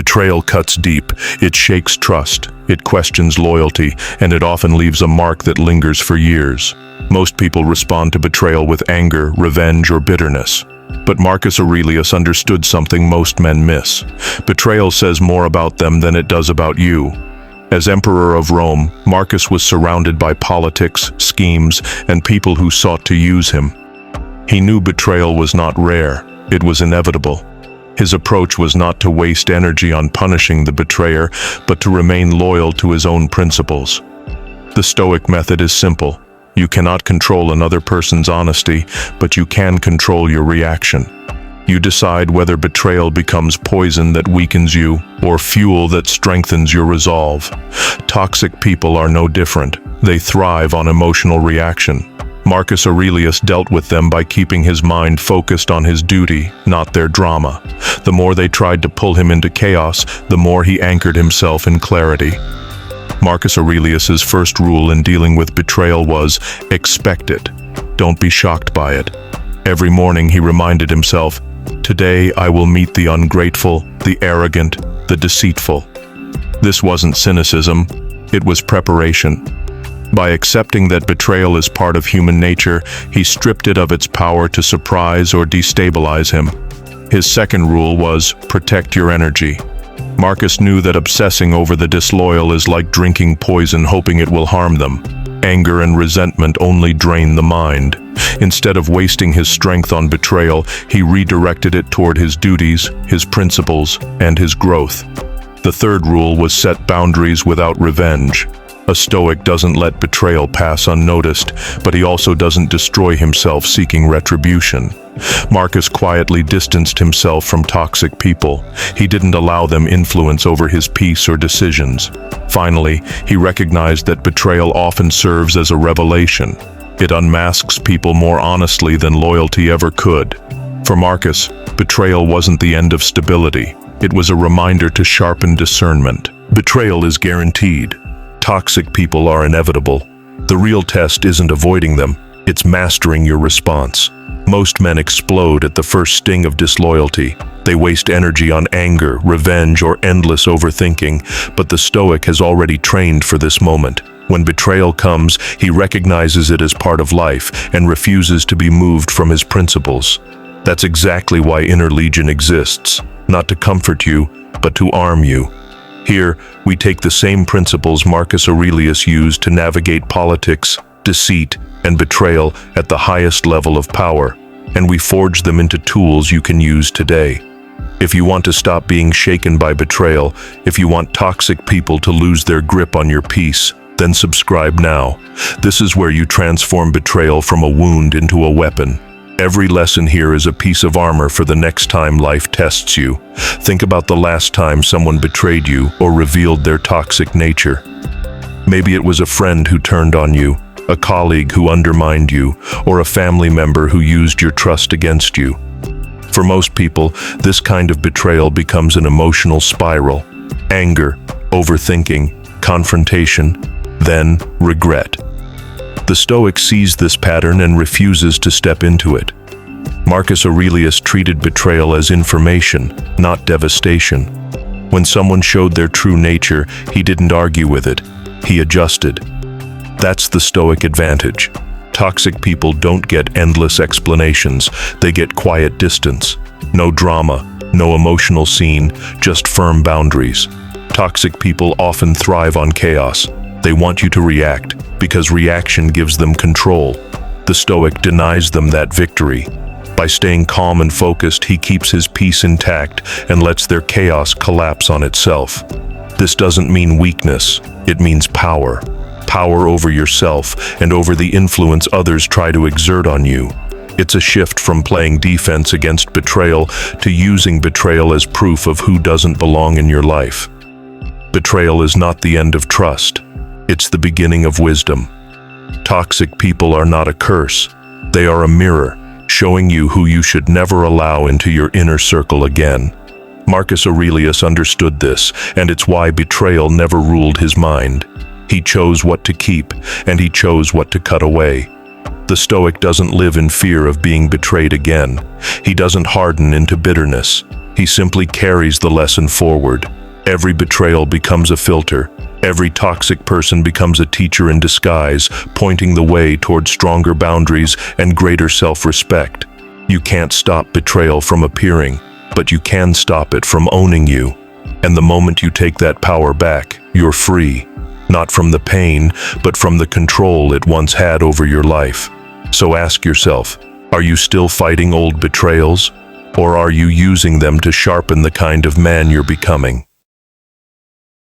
Betrayal cuts deep, it shakes trust, it questions loyalty, and it often leaves a mark that lingers for years. Most people respond to betrayal with anger, revenge, or bitterness. But Marcus Aurelius understood something most men miss. Betrayal says more about them than it does about you. As Emperor of Rome, Marcus was surrounded by politics, schemes, and people who sought to use him. He knew betrayal was not rare, it was inevitable. His approach was not to waste energy on punishing the betrayer, but to remain loyal to his own principles. The Stoic method is simple. You cannot control another person's honesty, but you can control your reaction. You decide whether betrayal becomes poison that weakens you or fuel that strengthens your resolve. Toxic people are no different. They thrive on emotional reaction. Marcus Aurelius dealt with them by keeping his mind focused on his duty, not their drama. The more they tried to pull him into chaos, the more he anchored himself in clarity. Marcus Aurelius's first rule in dealing with betrayal was, expect it. Don't be shocked by it. Every morning he reminded himself, today I will meet the ungrateful, the arrogant, the deceitful. This wasn't cynicism, it was preparation. By accepting that betrayal is part of human nature, he stripped it of its power to surprise or destabilize him. His second rule was, protect your energy. Marcus knew that obsessing over the disloyal is like drinking poison hoping it will harm them. Anger and resentment only drain the mind. Instead of wasting his strength on betrayal, he redirected it toward his duties, his principles, and his growth. The third rule was set boundaries without revenge. A Stoic doesn't let betrayal pass unnoticed, but he also doesn't destroy himself seeking retribution. Marcus quietly distanced himself from toxic people. He didn't allow them influence over his peace or decisions. Finally, he recognized that betrayal often serves as a revelation. It unmasks people more honestly than loyalty ever could. For Marcus, betrayal wasn't the end of stability. It was a reminder to sharpen discernment. Betrayal is guaranteed. Toxic people are inevitable. The real test isn't avoiding them, it's mastering your response. Most men explode at the first sting of disloyalty. They waste energy on anger, revenge, or endless overthinking, but the Stoic has already trained for this moment. When betrayal comes, he recognizes it as part of life and refuses to be moved from his principles. That's exactly why Inner Legion exists, not to comfort you, but to arm you. Here, we take the same principles Marcus Aurelius used to navigate politics, deceit, and betrayal at the highest level of power, and we forge them into tools you can use today. If you want to stop being shaken by betrayal, if you want toxic people to lose their grip on your peace, then subscribe now. This is where you transform betrayal from a wound into a weapon. Every lesson here is a piece of armor for the next time life tests you. Think about the last time someone betrayed you or revealed their toxic nature. Maybe it was a friend who turned on you, a colleague who undermined you, or a family member who used your trust against you. For most people, this kind of betrayal becomes an emotional spiral. Anger, overthinking, confrontation, then regret. The Stoic sees this pattern and refuses to step into it. Marcus Aurelius treated betrayal as information, not devastation. When someone showed their true nature, he didn't argue with it. He adjusted. That's the Stoic advantage. Toxic people don't get endless explanations. They get quiet distance. No drama, no emotional scene, just firm boundaries. Toxic people often thrive on chaos. They want you to react, because reaction gives them control. The Stoic denies them that victory. By staying calm and focused, he keeps his peace intact and lets their chaos collapse on itself. This doesn't mean weakness, it means power. Power over yourself and over the influence others try to exert on you. It's a shift from playing defense against betrayal to using betrayal as proof of who doesn't belong in your life. Betrayal is not the end of trust. It's the beginning of wisdom. Toxic people are not a curse. They are a mirror, showing you who you should never allow into your inner circle again. Marcus Aurelius understood this, and it's why betrayal never ruled his mind. He chose what to keep, and he chose what to cut away. The Stoic doesn't live in fear of being betrayed again. He doesn't harden into bitterness. He simply carries the lesson forward. Every betrayal becomes a filter. Every toxic person becomes a teacher in disguise, pointing the way toward stronger boundaries and greater self-respect. You can't stop betrayal from appearing, but you can stop it from owning you. And the moment you take that power back, you're free. Not from the pain, but from the control it once had over your life. So ask yourself, are you still fighting old betrayals? Or are you using them to sharpen the kind of man you're becoming?